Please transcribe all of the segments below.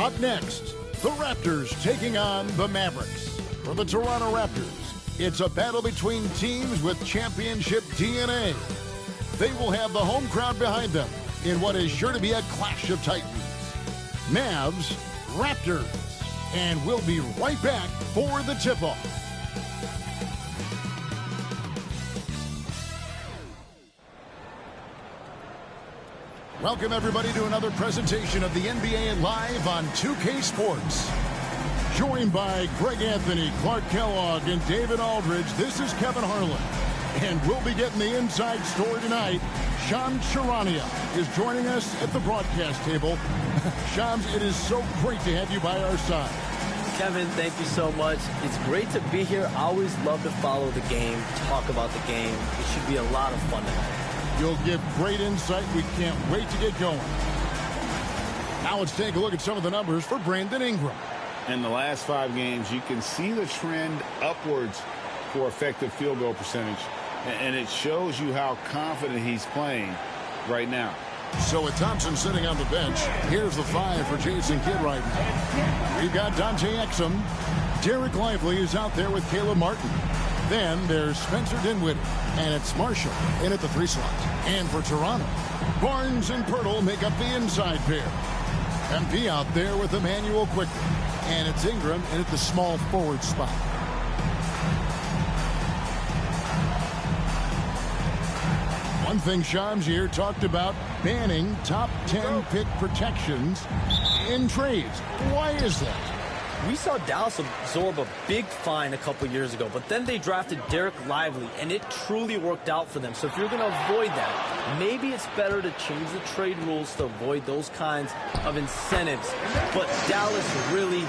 Up next, the Raptors taking on the Mavericks. For the Toronto Raptors, it's a battle between teams with championship DNA. They will have the home crowd behind them in what is sure to be a clash of titans. Mavs, Raptors, and we'll be right back for the tip-off. Welcome, everybody, to another presentation of the NBA Live on 2K Sports. Joined by Greg Anthony, Clark Kellogg, and David Aldridge, this is Kevin Harlan. And we'll be getting the inside story tonight. Shams Charania is joining us at the broadcast table. Shams, it is so great to have you by our side. Kevin, thank you so much. It's great to be here. I always love to follow the game, talk about the game. It should be a lot of fun tonight. You'll give great insight. We can't wait to get going. Now let's take a look at some of the numbers for Brandon Ingram. In the last 5 games, you can see the trend upwards for effective field goal percentage. And it shows you how confident he's playing right now. So with Thompson sitting on the bench, here's the 5 for Jason Kidd right now. We've got Dante Exum. Derek Lively is out there with Caleb Martin. Then there's Spencer Dinwiddie, and it's Marshall in at the 3 slot. And for Toronto, Barnes and Pirtle make up the inside pair. MP out there with Emmanuel Quickly, and it's Ingram in at the small forward spot. One thing Shams here talked about, banning top 10 pick protections in trades. Why is that? We saw Dallas absorb a big fine a couple years ago, but then they drafted Derek Lively, and it truly worked out for them. So if you're going to avoid that, maybe it's better to change the trade rules to avoid those kinds of incentives. But Dallas really,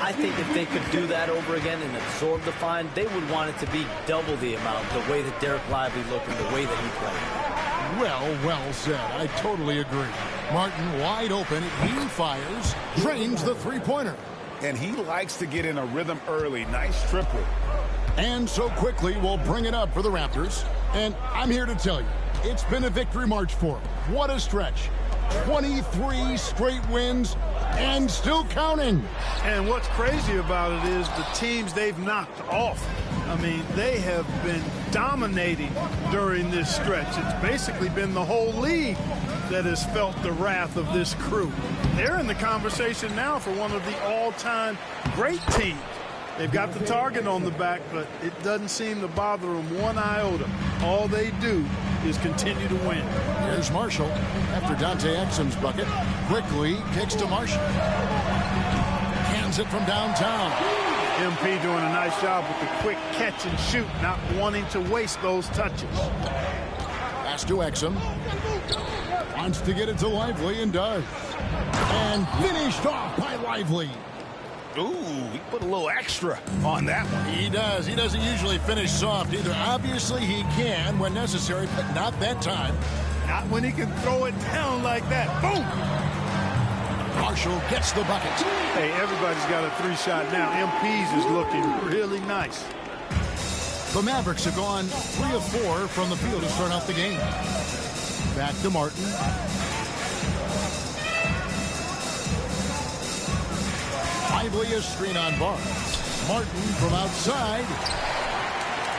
I think if they could do that over again and absorb the fine, they would want it to be double the amount, the way that Derek Lively looked and the way that he played. Well said. I totally agree. Martin wide open. He fires, drains the three-pointer. And he likes to get in a rhythm early. Nice triple. And so quickly, we'll bring it up for the Raptors. And I'm here to tell you, it's been a victory march for them. What a stretch. 23 straight wins and still counting. And what's crazy about it is the teams they've knocked off. I mean, they have been dominating during this stretch. It's basically been the whole league that has felt the wrath of this crew. They're in the conversation now for one of the all-time great teams. They've got the target on the back, but it doesn't seem to bother them one iota. All they do is continue to win. Here's Marshall after Dante Exum's bucket. Quickly kicks to Marshall. Hands it from downtown. MP doing a nice job with the quick catch and shoot, not wanting to waste those touches. Pass to Exum. Wants to get it to Lively and does. And finished off by Lively. Ooh, he put a little extra on that one. He does. He doesn't usually finish soft either. Obviously, he can when necessary, but not that time. Not when he can throw it down like that. Boom! Marshall gets the bucket. Hey, everybody's got a 3-shot now. MP's is looking really nice. The Mavericks have gone 3 of 4 from the field to start out the game. Back to Martin. Lively a screen on Barnes. Martin from outside.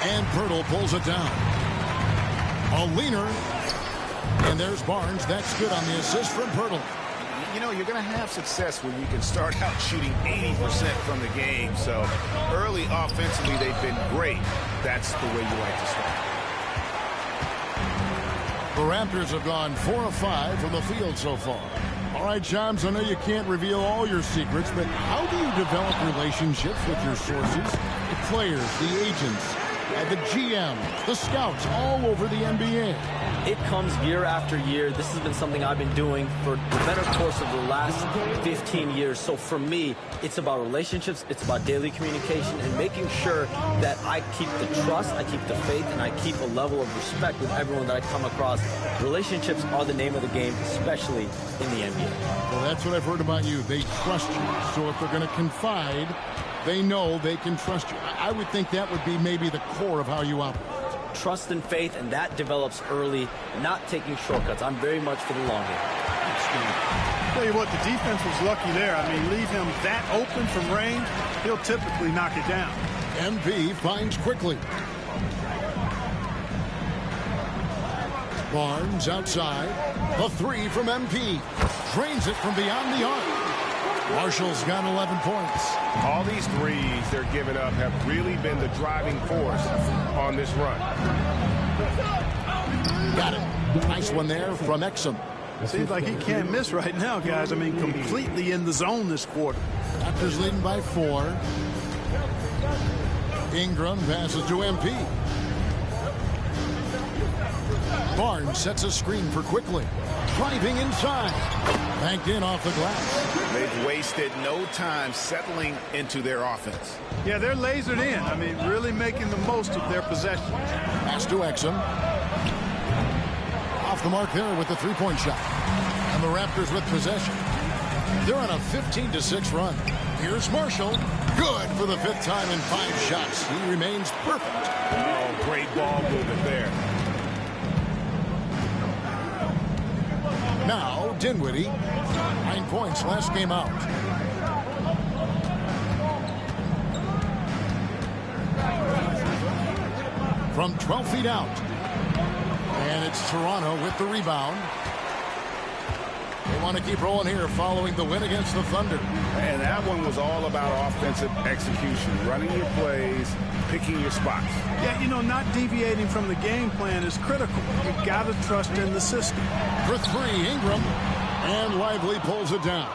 And Pirtle pulls it down. A leaner. And there's Barnes. That's good on the assist from Pirtle. You know, you're going to have success when you can start out shooting 80% from the game. So early offensively, they've been great. That's the way you like to start. The Raptors have gone 4 of 5 from the field so far. All right, Shams, I know you can't reveal all your secrets, but how do you develop relationships with your sources, the players, the agents, the GM, the scouts all over the NBA? It comes year after year. This has been something I've been doing for the better course of the last 15 years. So for me, it's about relationships, it's about daily communication, and making sure that I keep the trust, I keep the faith, and I keep a level of respect with everyone that I come across. Relationships are the name of the game, especially in the NBA. Well, that's what I've heard about you. They trust you. So if they're going to confide, they know they can trust you. I would think that would be maybe the core of how you operate. Trust and faith, and that develops early, not taking shortcuts. I'm very much for the long game. Tell you what, the defense was lucky there. I mean, leave him that open from range, he'll typically knock it down. MP finds Quickley. Barnes outside. The three from MP. Drains it from beyond the arc. Marshall's got 11 points. All these threes they're giving up have really been the driving force on this run. Got it. Nice one there from Exum. Seems like he can't miss right now, guys. I mean, completely in the zone this quarter. Raptors leading by 4. Ingram passes to MP. Barnes sets a screen for Quickley. Driving inside. Banked in off the glass. They've wasted no time settling into their offense. Yeah, they're lasered in. I mean, really making the most of their possession. Pass to Exum. Off the mark there with the three-point shot. And the Raptors with possession. They're on a 15-6 run. Here's Marshall. Good for the 5th time in 5 shots. He remains perfect. Oh, great ball movement there. Now, Dinwiddie. 9 points last game out. From 12 feet out. And it's Toronto with the rebound. They want to keep rolling here following the win against the Thunder. And that one was all about offensive execution, running your plays, picking your spots. Yeah, you know, not deviating from the game plan is critical. You've got to trust in the system. For 3, Ingram. And Lively pulls it down.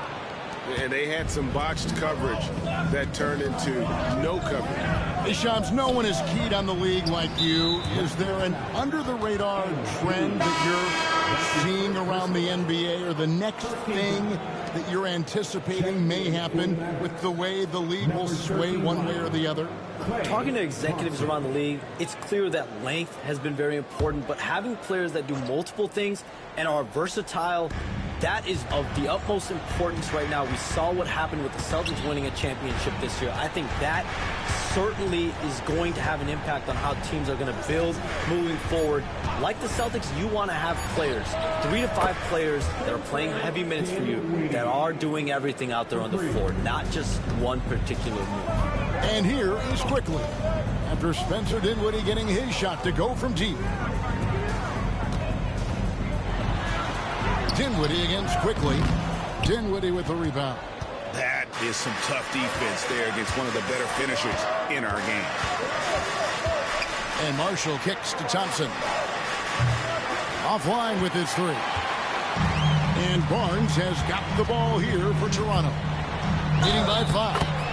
And they had some botched coverage that turned into no coverage. Hey, Shams, no one is keyed on the league like you. Is there an under-the-radar trend that you're seeing around the NBA, or the next thing that you're anticipating may happen with the way the league will sway one way or the other? Talking to executives around the league, it's clear that length has been very important, but having players that do multiple things and are versatile, that is of the utmost importance right now. We saw what happened with the Celtics winning a championship this year. I think that certainly is going to have an impact on how teams are going to build moving forward. Like the Celtics, you want to have players, 3 to 5 players that are playing heavy minutes for you, that are doing everything out there on the floor, not just one particular move. And here is Quickley, after Spencer Dinwiddie getting his shot to go from deep. Dinwiddie against Quickley. Dinwiddie with the rebound. That is some tough defense there against one of the better finishers in our game. And Marshall kicks to Thompson. Offline with his 3. And Barnes has got the ball here for Toronto. Leading by 5.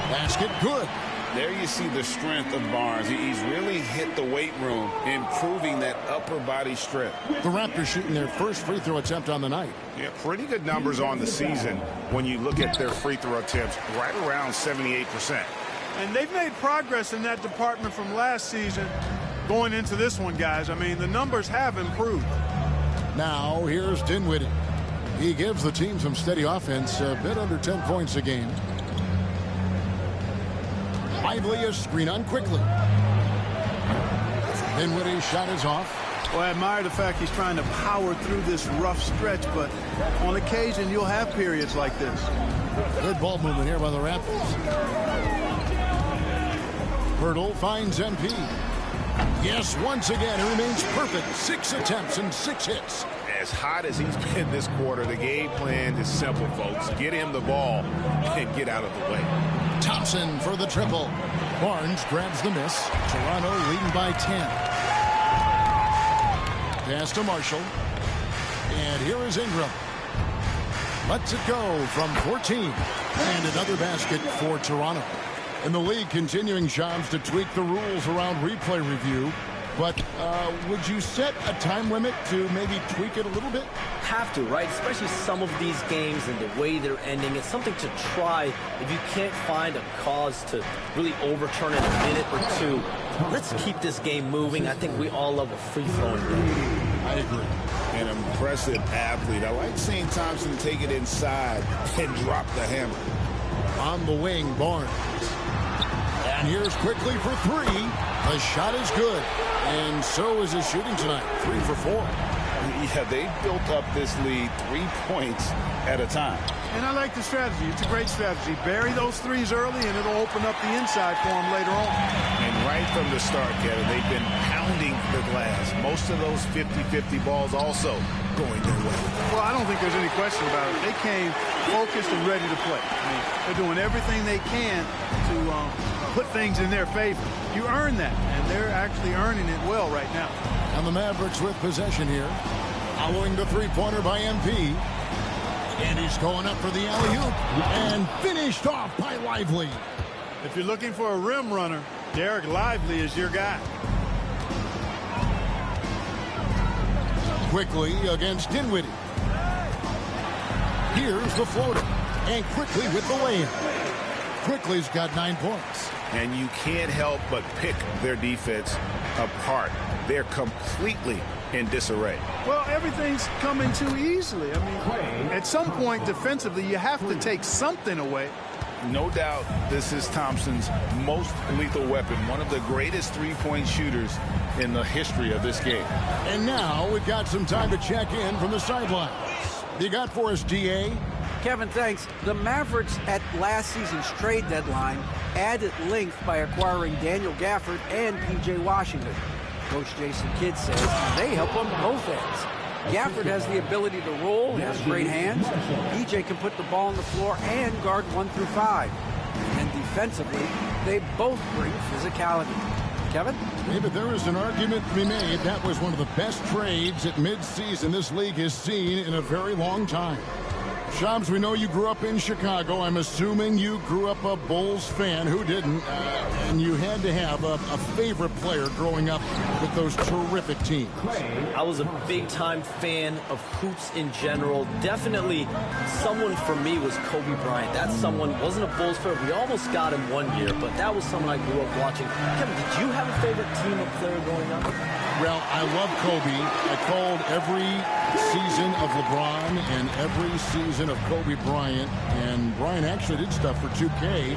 Basket good. There you see the strength of Barnes. He's really hit the weight room, improving that upper body strength. The Raptors shooting their first free throw attempt on the night. Yeah, pretty good numbers on the season when you look at their free throw attempts, right around 78%. And they've made progress in that department from last season going into this one, guys. I mean, the numbers have improved. Now, here's Dinwiddie. He gives the team some steady offense, a bit under 10 points a game. Lively a screen on Quickley. Dinwiddie's shot is off. Well, I admire the fact he's trying to power through this rough stretch, but on occasion you'll have periods like this. Good ball movement here by the Raptors. Hurdle finds MP. Yes, once again, he remains perfect. 6 attempts and 6 hits. As hot as he's been this quarter, the game plan is simple, folks. Get him the ball and get out of the way. Thompson for the triple. Barnes grabs the miss. Toronto leading by 10. Pass to Marshall. And here is Ingram. Lets it go from 14. And another basket for Toronto. And the league continuing, Shams, to tweak the rules around replay review. But would you set a time limit to maybe tweak it a little bit? Have to, right? Especially some of these games and the way they're ending. It's something to try if you can't find a cause to really overturn it a minute or 2. Let's keep this game moving. I think we all love a free-flowing game. I agree. An impressive athlete. I like seeing Thompson take it inside and drop the hammer. On the wing, Barnes. And here's Quickley for 3. The shot is good. And so is his shooting tonight. 3 for 4. Yeah, they built up this lead 3 points at a time. And I like the strategy. It's a great strategy. Bury those threes early, and it'll open up the inside for them later on. And right from the start, Kevin, they've been pounding the glass. Most of those 50-50 balls also going their way. Well, I don't think there's any question about it. They came focused and ready to play. I mean, they're doing everything they can to put things in their favor. You earn that, and they're actually earning it well right now. And the Mavericks with possession here. Following the three-pointer by MP. And he's going up for the alley-oop. And finished off by Lively. If you're looking for a rim runner, Derek Lively is your guy. Quickly against Dinwiddie. Here's the floater. And Quickly with the layup. Quickly's got 9 points. And you can't help but pick their defense apart. They're completely in disarray. Well, everything's coming too easily. I mean, at some point defensively, you have to take something away. No doubt this is Thompson's most lethal weapon, one of the greatest three-point shooters in the history of this game. And now we've got some time to check in from the sidelines. You got for us, DA? Kevin, thanks. The Mavericks at last season's trade deadline added length by acquiring Daniel Gafford and P.J. Washington. Coach Jason Kidd says they help on both ends. Gafford has the ability to roll, he has great hands. P.J. can put the ball on the floor and guard 1 through 5. And defensively, they both bring physicality. Kevin? Yeah, but there is an argument to be made. That was one of the best trades at midseason this league has seen in a very long time. Shams, we know you grew up in Chicago. I'm assuming you grew up a Bulls fan. Who didn't? And you had to have a favorite player growing up with those terrific teams. I was a big-time fan of hoops in general. Definitely someone for me was Kobe Bryant. That someone wasn't a Bulls fan. We almost got him one year, but that was someone I grew up watching. Kevin, did you have a favorite team or player growing up? Well, I love Kobe. I called every season of LeBron and every season of Kobe Bryant. And Bryant actually did stuff for 2K.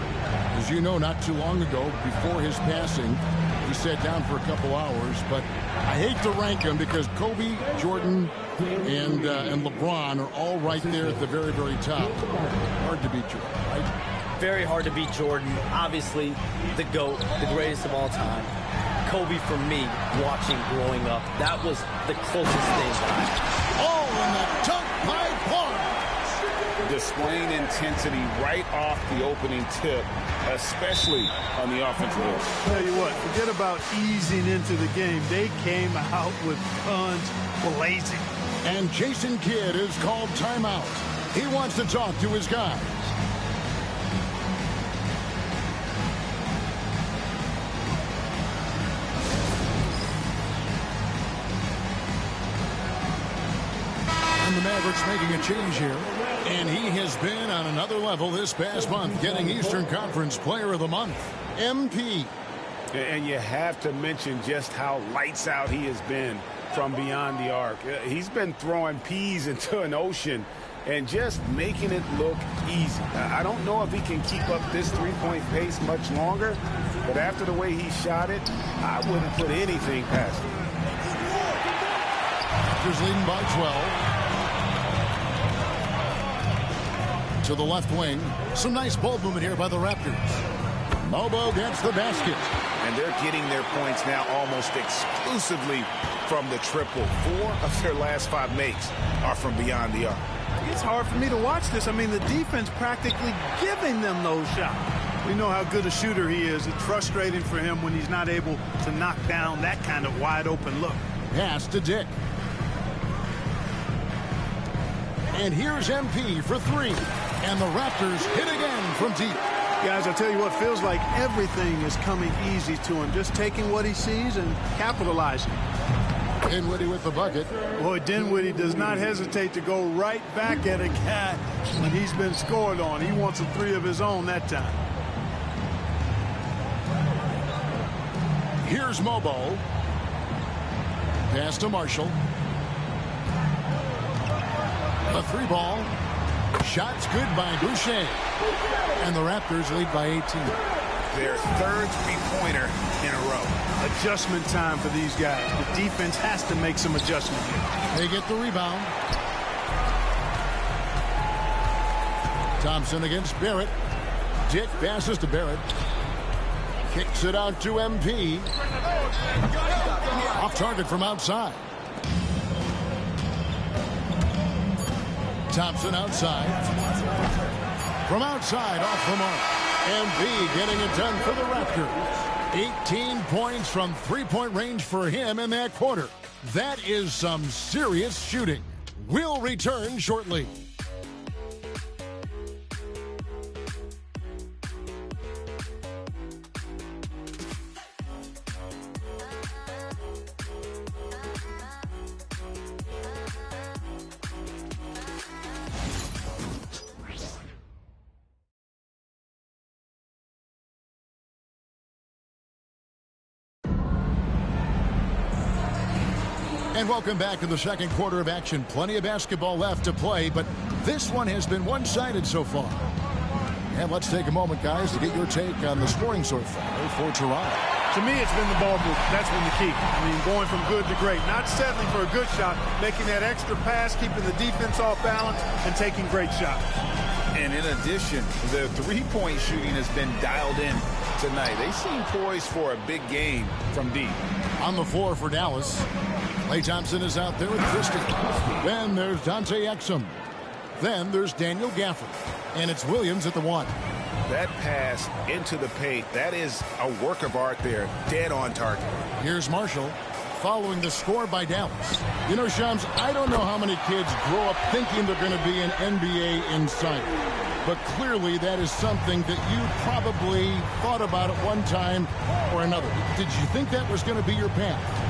As you know, not too long ago, before his passing, he sat down for a couple hours. But I hate to rank them because Kobe, Jordan, and LeBron are all right there at the very, very top. Hard to beat Jordan, right? Very hard to beat Jordan. Obviously, the GOAT, the greatest of all time. Kobe, for me, watching growing up, that was the closest thing that I... Oh, and the dunk by Barnes. Displaying intensity right off the opening tip, especially on the offensive end. Tell you what, forget about easing into the game. They came out with guns blazing. And Jason Kidd is called timeout. He wants to talk to his guys. And the Mavericks making a change here. And he has been on another level this past month, getting Eastern Conference Player of the Month, MP. And you have to mention just how lights out he has been from beyond the arc. He's been throwing peas into an ocean and just making it look easy. I don't know if he can keep up this three-point pace much longer, but after the way he shot it, I wouldn't put anything past him. Raptors leading by 12. To the left wing. Some nice ball movement here by the Raptors. Mobo gets the basket. And they're getting their points now almost exclusively from the triple. 4 of their last 5 makes are from beyond the arc. It's hard for me to watch this. I mean, the defense practically giving them those shots. We know how good a shooter he is. It's frustrating for him when he's not able to knock down that kind of wide open look. Pass to Dick. And here's MP for 3. And the Raptors hit again from deep. Guys, I tell you what, feels like everything is coming easy to him. Just taking what he sees and capitalizing. Dinwiddie with the bucket. Boy, Dinwiddie does not hesitate to go right back at a guy when he's been scored on. He wants a 3 of his own that time. Here's Mobo. Pass to Marshall. A 3 ball. Shots good by Boucher. And the Raptors lead by 18. their third three-pointer in a row. Adjustment time for these guys. The defense has to make some adjustment here. They get the rebound. Thompson against Barrett. Dick passes to Barrett. Kicks it out to MP. Off target from outside. Thompson outside. From outside, off the mark. MP getting it done for the Raptors. 18 points from three-point range for him in that quarter. That is some serious shooting. We'll return shortly. And welcome back to the second quarter of action. Plenty of basketball left to play, but this one has been one-sided so far. And let's take a moment, guys, to get your take on the scoring so far for Toronto. To me, it's been the ball movement. That's been the key. I mean, going from good to great. Not settling for a good shot, making that extra pass, keeping the defense off balance, and taking great shots. And in addition, the three-point shooting has been dialed in tonight. They seem poised for a big game from deep. On the floor for Dallas, Klay Thompson is out there with Christie. Then there's Dante Exum. Then there's Daniel Gafford. And it's Williams at the one. That pass into the paint, that is a work of art there. Dead on target. Here's Marshall following the score by Dallas. You know, Shams, I don't know how many kids grow up thinking they're going to be an NBA insider. But clearly that is something that you probably thought about at one time or another. Did you think that was going to be your path?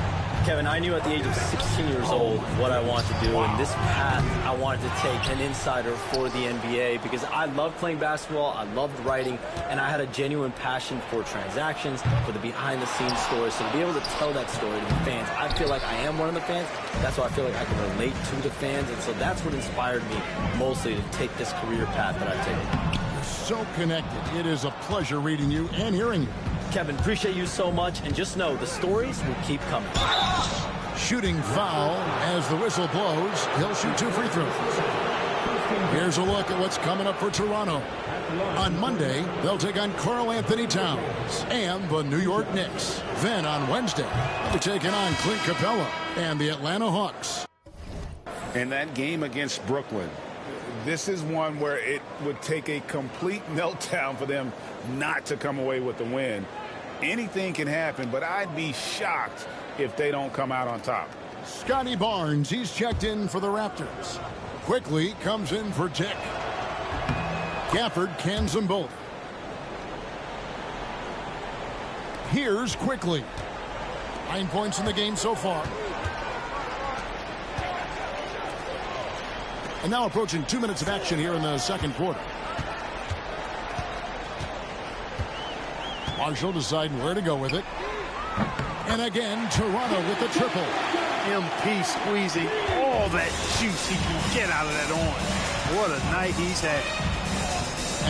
Kevin, I knew at the age of 16 years old what I wanted to do, and this path I wanted to take an insider for the NBA because I loved playing basketball, I loved writing, and I had a genuine passion for transactions, for the behind-the-scenes stories. So to be able to tell that story to the fans, I feel like I am one of the fans. That's why I feel like I can relate to the fans, and so that's what inspired me mostly to take this career path that I've taken. You're so connected. It is a pleasure reading you and hearing you. Kevin, appreciate you so much, and just know the stories will keep coming. Shooting foul as the whistle blows. He'll shoot 2 free throws. Here's a look at what's coming up for Toronto. On Monday, they'll take on Karl Anthony Towns and the New York Knicks. Then on Wednesday, they'll be taking on Clint Capella and the Atlanta Hawks. And that game against Brooklyn, this is one where it would take a complete meltdown for them not to come away with the win. Anything can happen, but I'd be shocked if they don't come out on top. Scotty Barnes, he's checked in for the Raptors. Quickly comes in for Dick. Gafford cans them both. Here's Quickly. 9 points in the game so far. And now approaching 2 minutes of action here in the second quarter. Marshall deciding where to go with it. And again, Toronto with the triple. MP squeezing all that juice he can get out of that orange. What a night he's had.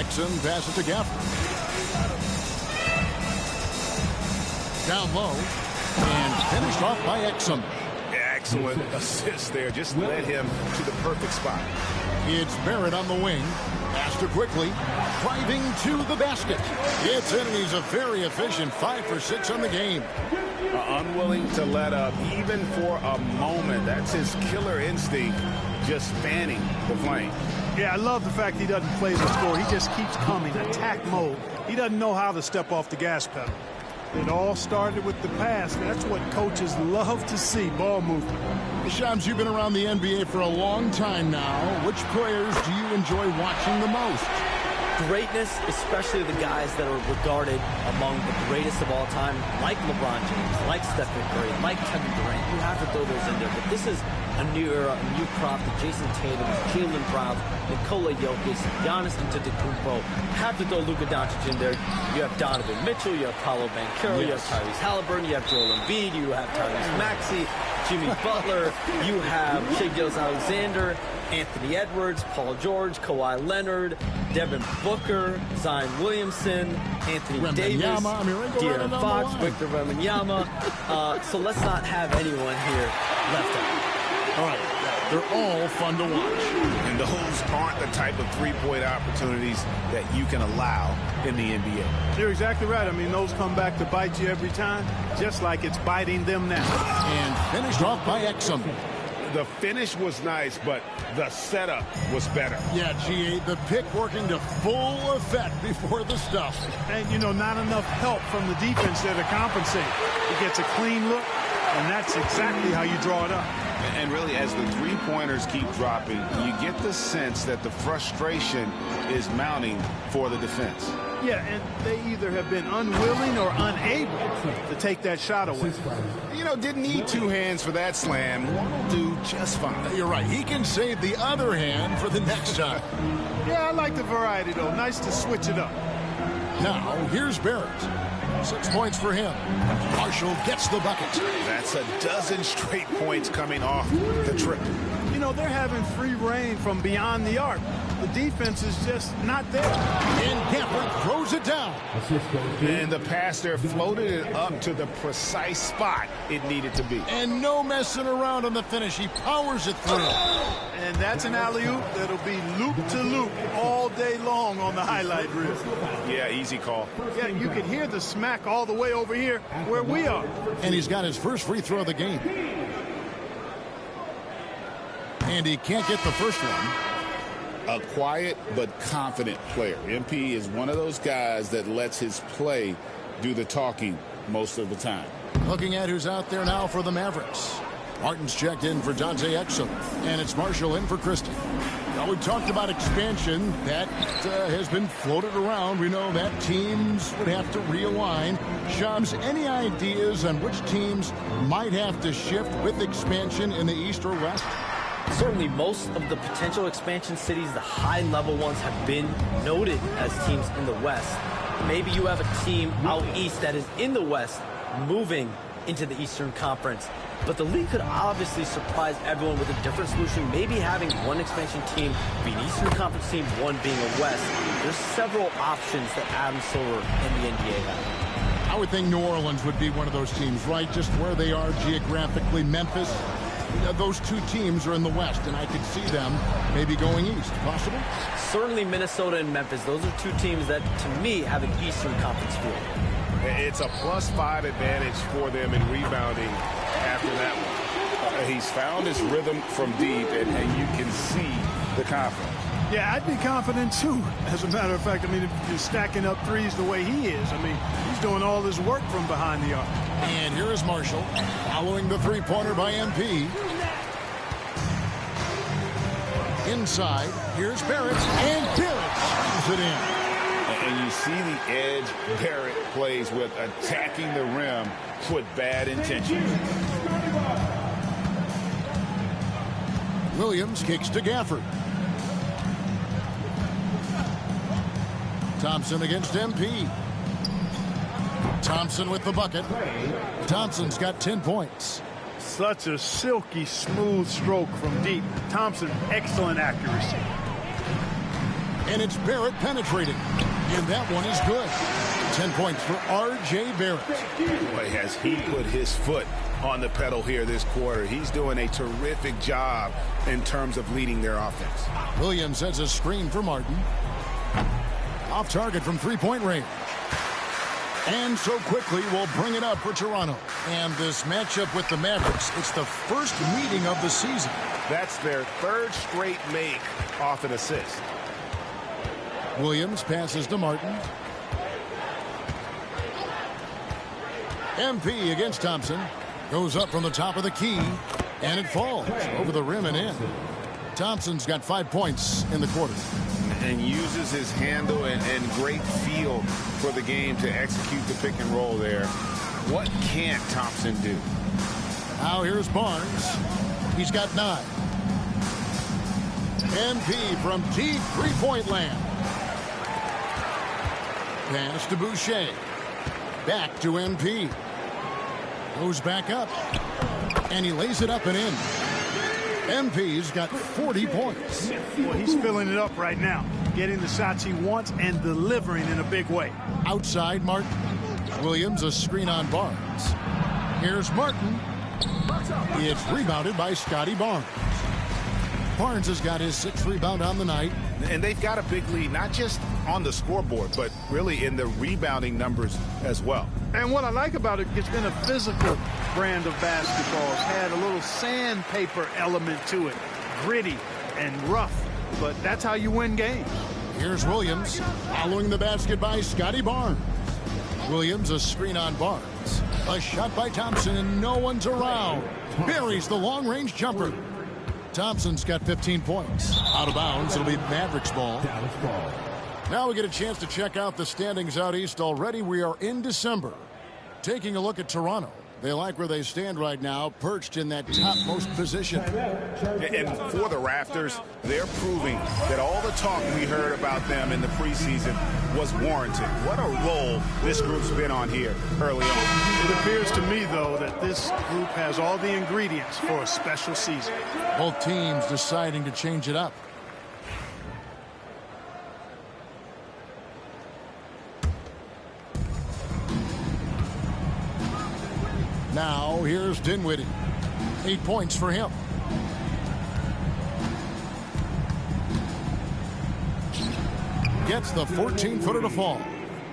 Exum passes to Gafford. Down low. And finished off by Exum. Excellent assist there. Just led him to the perfect spot. It's Barrett on the wing. Pass to Quickly. Driving to the basket. Gets in, and he's a very efficient 5 for 6 on the game. Unwilling to let up even for a moment. That's his killer instinct, just fanning the flame. Yeah, I love the fact he doesn't play the score. He just keeps coming, attack mode. He doesn't know how to step off the gas pedal. It all started with the pass. That's what coaches love to see, ball movement. Shams, you've been around the NBA for a long time now. Which players do you enjoy watching the most? Greatness, especially the guys that are regarded among the greatest of all time, like LeBron James, like Stephen Curry, like Kevin Durant. You have to throw those in there. But this is a new era, a new crop. The Jason Tatum, Jaylen Brown, Nikola Jokic, Giannis Antetokounmpo. Have to throw Luka Doncic in there. You have Donovan Mitchell, you have Paolo Banchero, you have Tyrese Halliburton, you have Joel Embiid, you have Tyrese Maxey, Jimmy Butler. You have Shai Gilgeous-Alexander, Anthony Edwards, Paul George, Kawhi Leonard, Devin Booker, Zion Williamson, Anthony Davis, De'Aaron Fox, Victor Wembanyama. So let's not have anyone here left out. All right. They're all fun to watch. And those aren't the type of three-point opportunities that you can allow in the NBA. You're exactly right. I mean, those come back to bite you every time, just like it's biting them now. And finished off by Exum. The finish was nice, but the setup was better. Yeah, GA, the pick working to full effect before the stuff. And, you know, not enough help from the defense there to compensate. He gets a clean look, and that's exactly how you draw it up. And really, as the three-pointers keep dropping, you get the sense that the frustration is mounting for the defense. Yeah, and they either have been unwilling or unable to take that shot away. You know, didn't need two hands for that slam. One will do just fine. You're right. He can save the other hand for the next time. Yeah, I like the variety, though. Nice to switch it up. Now, here's Barrett. 6 points for him. Marshall gets the bucket. That's a dozen straight points coming off the trip. You know, they're having free reign from beyond the arc. The defense is just not there. And Gafford throws it down. And the pass there floated it up to the precise spot it needed to be. And no messing around on the finish. He powers it through. And that's an alley-oop that'll be loop-to-loop all day long on the highlight reel. Yeah, easy call. Yeah, you can hear the smack all the way over here where we are. And he's got his first free throw of the game. And he can't get the first one. A quiet but confident player. MP is one of those guys that lets his play do the talking most of the time. Looking at who's out there now for the Mavericks. Martin's checked in for Dante Exum, and it's Marshall in for Christie. Now, we talked about expansion. That has been floated around. We know that teams would have to realign. Shams, any ideas on which teams might have to shift with expansion in the East or West? Certainly most of the potential expansion cities, the high-level ones, have been noted as teams in the West. Maybe you have a team out east that is in the West moving into the Eastern Conference. But the league could obviously surprise everyone with a different solution. Maybe having one expansion team be an Eastern Conference team, one being a West. There's several options that Adam Silver and the NBA have. I would think New Orleans would be one of those teams, right? Just where they are geographically. Memphis. Those two teams are in the West, and I could see them maybe going east. Possible? Certainly Minnesota and Memphis. Those are two teams that, to me, have an Eastern Conference feel. It's a +5 advantage for them in rebounding after that one. He's found his rhythm from deep, and you can see the confidence. Yeah, I'd be confident, too. As a matter of fact, I mean, if you're stacking up threes the way he is, I mean, he's doing all this work from behind the arc. And here is Marshall following the three-pointer by MP. Inside, here's Barrett, and Barrett shoots it in. And you see the edge Barrett plays with, attacking the rim with bad intention. Williams kicks to Gafford. Thompson against MP. Thompson with the bucket. Thompson's got 10 points. Such a silky, smooth stroke from deep. Thompson, excellent accuracy. And it's Barrett penetrating. And that one is good. 10 points for R.J. Barrett. Boy, has he put his foot on the pedal here this quarter. He's doing a terrific job in terms of leading their offense. Williams sets a screen for Martin. Off target from three-point range. And so quickly we'll bring it up for Toronto. And this matchup with the Mavericks, it's the first meeting of the season. That's their third straight make off an assist. Williams passes to Martin. MP against Thompson. Goes up from the top of the key. And it falls over the rim and in. Thompson's got 5 points in the quarter. And uses his handle and great feel for the game to execute the pick and roll there. What can't Thompson do? Now here's Barnes. He's got 9. MP from deep three-point land. Pass to Boucher. Back to MP. Goes back up. And he lays it up and in. MP's got 40 points. Well, he's filling it up right now, getting the shots he wants and delivering in a big way. Outside Martin. Williams a screen on Barnes. Here's Martin. It's rebounded by Scotty Barnes. Barnes has got his 6th rebound on the night. And they've got a big lead, not just on the scoreboard, but really in the rebounding numbers as well. And what I like about it, it's been a physical brand of basketball. It's had a little sandpaper element to it, gritty and rough, but that's how you win games. Here's Williams following the basket by Scotty Barnes. Williams a screen on Barnes. A shot by Thompson and no one's around. Buries the long-range jumper. Thompson's got 15 points. Out of bounds, it'll be Mavericks ball. Now we get a chance to check out the standings out east already. We are in December. Taking a look at Toronto. They like where they stand right now, perched in that topmost position. And for the Raptors, they're proving that all the talk we heard about them in the preseason was warranted. What a role this group's been on here early on. It appears to me, though, that this group has all the ingredients for a special season. Both teams deciding to change it up. Now, here's Dinwiddie. 8 points for him. Gets the 14-footer to fall.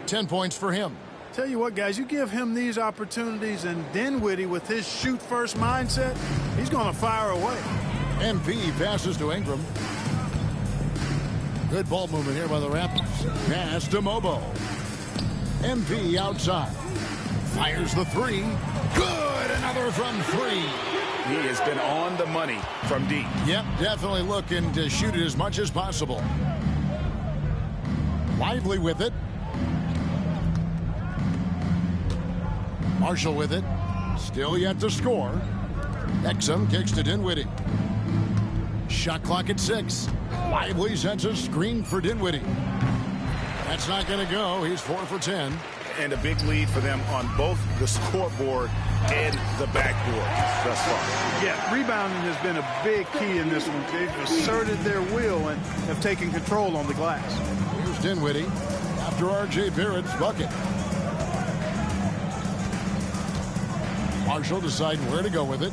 10 points for him. Tell you what, guys, you give him these opportunities, and Dinwiddie, with his shoot-first mindset, he's going to fire away. MP passes to Ingram. Good ball movement here by the Raptors. Pass to Mobo. MP outside. Fires the 3. Good! Another from 3. He has been on the money from deep. Yep, definitely looking to shoot it as much as possible. Lively with it. Marshall with it. Still yet to score. Exum kicks to Dinwiddie. Shot clock at 6. Lively sets a screen for Dinwiddie. That's not going to go. He's 4 for 10. And a big lead for them on both the scoreboard and the backboard thus far. Yeah, rebounding has been a big key in this one. They've asserted their will and have taken control on the glass. Here's Dinwiddie after R.J. Barrett's bucket. Marshall deciding where to go with it.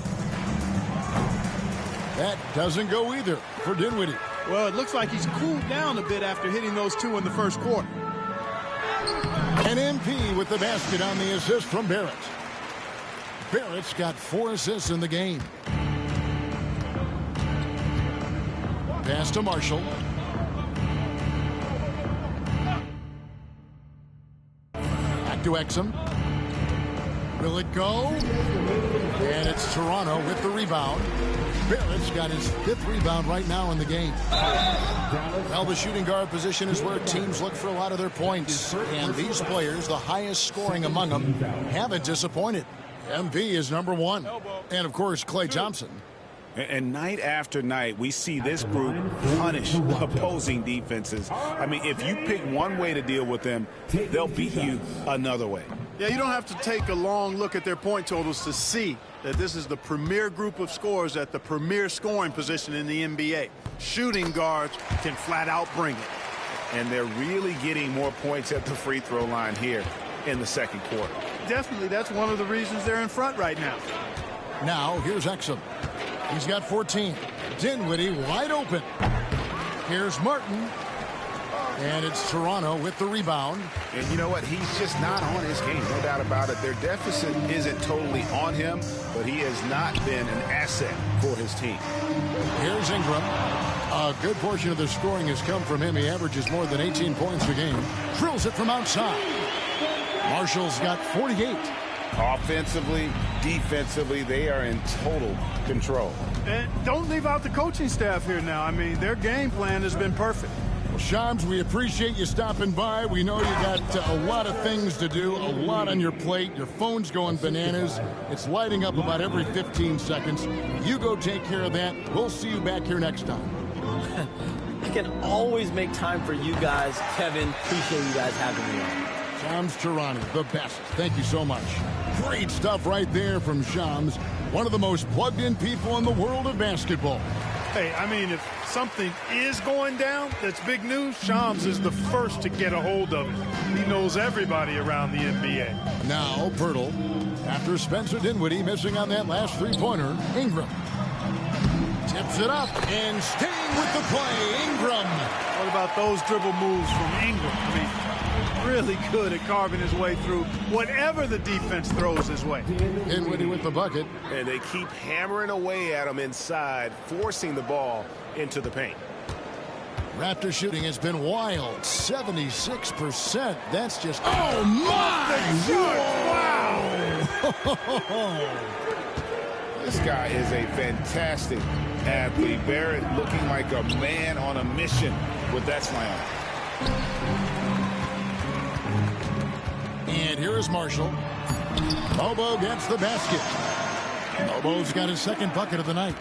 That doesn't go either for Dinwiddie. Well, it looks like he's cooled down a bit after hitting those 2 in the first quarter. And MP with the basket on the assist from Barrett. Barrett's got 4 assists in the game. Pass to Marshall. Back to Exum. Will it go? And it's Toronto with the rebound. Barrett's got his 5th rebound right now in the game. Well, the shooting guard position is where teams look for a lot of their points. And these players, the highest scoring among them, haven't disappointed. MV is number 1. And, of course, Klay Thompson. And night after night, we see this group punish opposing defenses. I mean, if you pick one way to deal with them, they'll beat you another way. Yeah, you don't have to take a long look at their point totals to see that this is the premier group of scorers at the premier scoring position in the NBA. Shooting guards can flat out bring it. And they're really getting more points at the free throw line here in the second quarter. Definitely, that's one of the reasons they're in front right now. Now, here's Exum. He's got 14. Dinwiddie wide open. Here's Martin. And it's Toronto with the rebound. And you know what? He's just not on his game, no doubt about it. Their deficit isn't totally on him, but he has not been an asset for his team. Here's Ingram. A good portion of the scoring has come from him. He averages more than 18 points a game. Drills it from outside. Marshall's got 48. Offensively, defensively, they are in total control. And don't leave out the coaching staff here now. I mean, their game plan has been perfect. Well, Shams, we appreciate you stopping by. We know you got a lot of things to do, a lot on your plate. Your phone's going bananas. It's lighting up about every 15 seconds. You go take care of that. We'll see you back here next time. I can always make time for you guys. Kevin, appreciate you guys having me on. Shams Charania, the best. Thank you so much. Great stuff right there from Shams, one of the most plugged-in people in the world of basketball. Hey, I mean, if something is going down that's big news, Shams is the first to get a hold of it. He knows everybody around the NBA. Now, Pirtle. After Spencer Dinwiddie missing on that last three-pointer, Ingram tips it up and staying with the play, Ingram. What about those dribble moves from Ingram? I mean, really good at carving his way through whatever the defense throws his way. Dinwiddie with the bucket. And they keep hammering away at him inside, forcing the ball into the paint. Raptor shooting has been wild, 76%. That's just, oh my! Wow! This guy is a fantastic athlete. Barrett looking like a man on a mission with that slam. And here is Marshall. Bobo gets the basket. Bobo's got his second bucket of the night.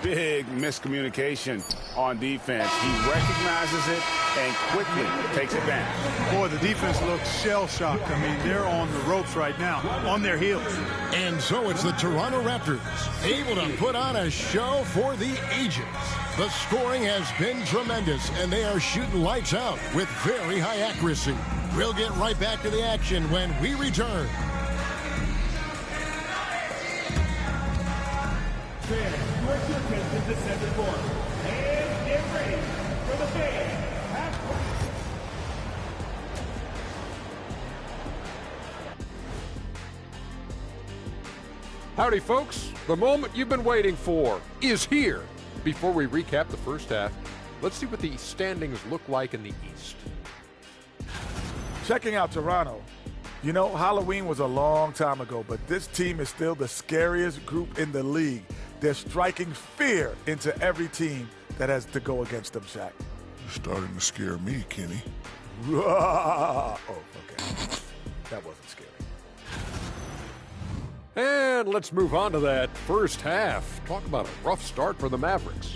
Big miscommunication on defense. He recognizes it and quickly takes advantage. Boy, the defense looks shell-shocked. I mean, they're on the ropes right now, on their heels. And so it's the Toronto Raptors, able to put on a show for the ages. The scoring has been tremendous, and they are shooting lights out with very high accuracy. We'll get right back to the action when we return. The center court. And get ready for the fan. Howdy, folks. The moment you've been waiting for is here. Before we recap the first half, let's see what the standings look like in the East. Checking out Toronto. You know, Halloween was a long time ago, but this team is still the scariest group in the league. They're striking fear into every team that has to go against them, Shaq. You're starting to scare me, Quinnie. Oh, okay. That wasn't scary. And let's move on to that first half. Talk about a rough start for the Mavericks.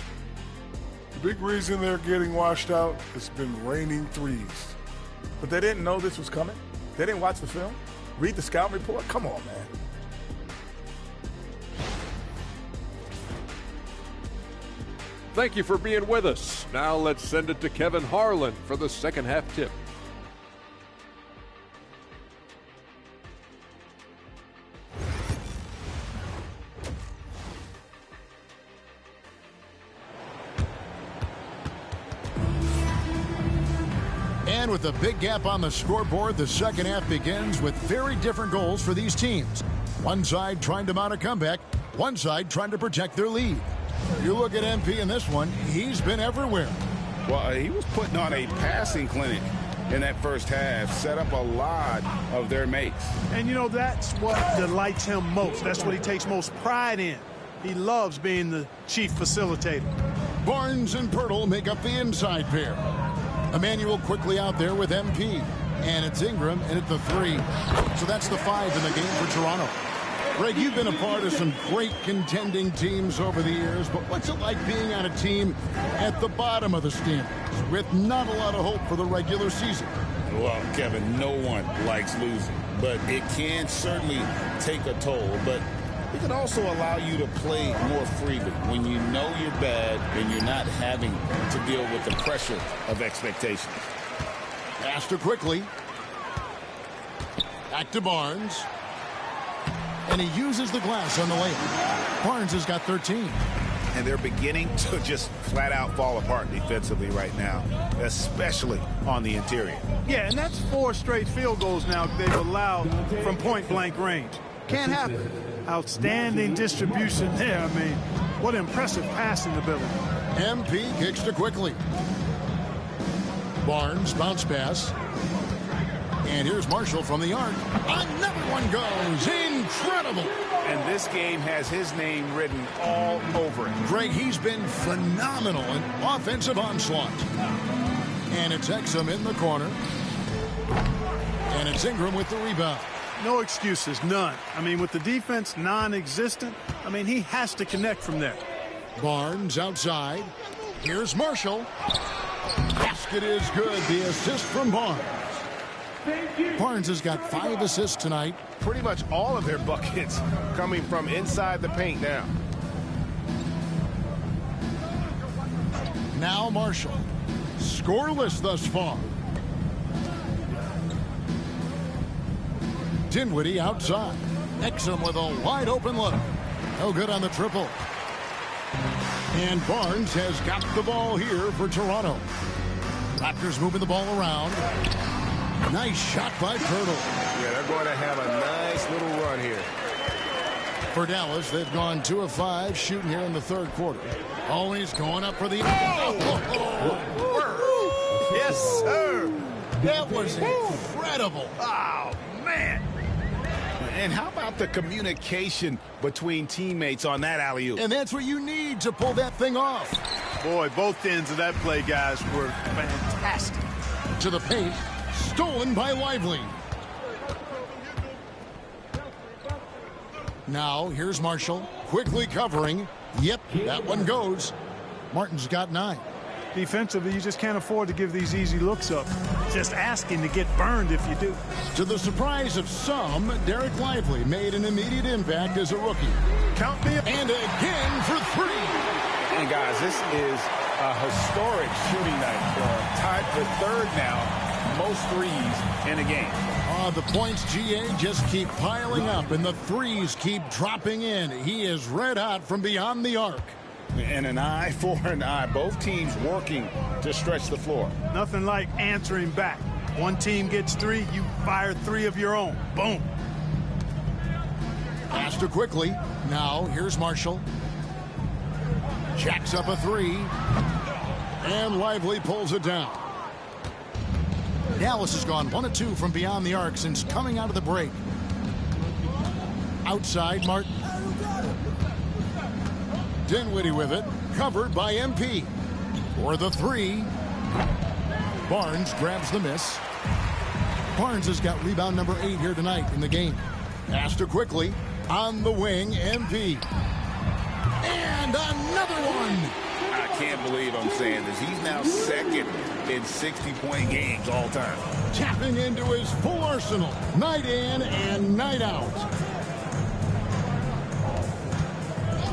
The big reason they're getting washed out has been raining threes. But they didn't know this was coming? They didn't watch the film? Read the scout report? Come on, man. Thank you for being with us. Now let's send it to Kevin Harlan for the second half tip. And with a big gap on the scoreboard, the second half begins with very different goals for these teams. One side trying to mount a comeback, one side trying to protect their lead. You look at MP in this one, he's been everywhere. Well, he was putting on a passing clinic in that first half, set up a lot of their mates. And, you know, that's what delights him most. That's what he takes most pride in. He loves being the chief facilitator. Barnes and Pirtle make up the inside pair. Emmanuel quickly out there with MP. And it's Ingram in at the 3. So that's the 5 in the game for Toronto. Greg, you've been a part of some great contending teams over the years, but what's it like being on a team at the bottom of the standings with not a lot of hope for the regular season? Well, Kevin, no one likes losing, but it can certainly take a toll. But it can also allow you to play more freely when you know you're bad and you're not having to deal with the pressure of expectations. Pass to quickly. Back to Barnes. And he uses the glass on the layup. Barnes has got 13. And they're beginning to just flat out fall apart defensively right now, especially on the interior. Yeah, and that's 4 straight field goals now they've allowed from point-blank range. Can't happen. Outstanding distribution there. I mean, what impressive passing ability. MP kicks to quickly. Barnes bounce pass. And here's Marshall from the arc. Another one goes. Incredible. And this game has his name written all over it. Greg, he's been phenomenal in offensive onslaught. And it's Exum in the corner. And it's Ingram with the rebound. No excuses, none. I mean, with the defense non-existent, I mean, he has to connect from there. Barnes outside. Here's Marshall. Basket is good. The assist from Barnes. Barnes has got 5 assists tonight. Pretty much all of their buckets coming from inside the paint now. Now Marshall. Scoreless thus far. Dinwiddie outside. Exum with a wide open look. No good on the triple. And Barnes has got the ball here for Toronto. Raptors moving the ball around. Nice shot by Pirtle. Yeah, they're going to have a nice little run here. For Dallas, they've gone 2 of 5 shooting here in the third quarter. Always going up for the... Yes, sir. That was incredible. Oh, man. And how about the communication between teammates on that alley-oop? And that's what you need to pull that thing off. Boy, both ends of that play, guys, were fantastic. To the paint. Stolen by Lively. Now, here's Marshall. Quickly covering. Yep, that one goes. Martin's got 9. Defensively, you just can't afford to give these easy looks up. Just asking to get burned if you do. To the surprise of some, Derek Lively made an immediate impact as a rookie. Count me up. And again for 3. And, guys, this is a historic shooting night. Tied for third now. Most threes in a game. The points, GA, just keep piling up, and the threes keep dropping in. He is red hot from beyond the arc. And an eye for an eye. Both teams working to stretch the floor. Nothing like answering back. One team gets 3, you fire 3 of your own. Boom. Faster quickly. Now, here's Marshall. Jacks up a 3. And Lively pulls it down. Dallas has gone 1 of 2 from beyond the arc since coming out of the break. Outside, Martin. Dinwiddie with it. Covered by MP. For the 3. Barnes grabs the miss. Barnes has got rebound number 8 here tonight in the game. Faster quickly. On the wing, MP. And another one. I can't believe I'm saying this. He's now second in 60-point games all time. Tapping into his full arsenal. Night in and night out.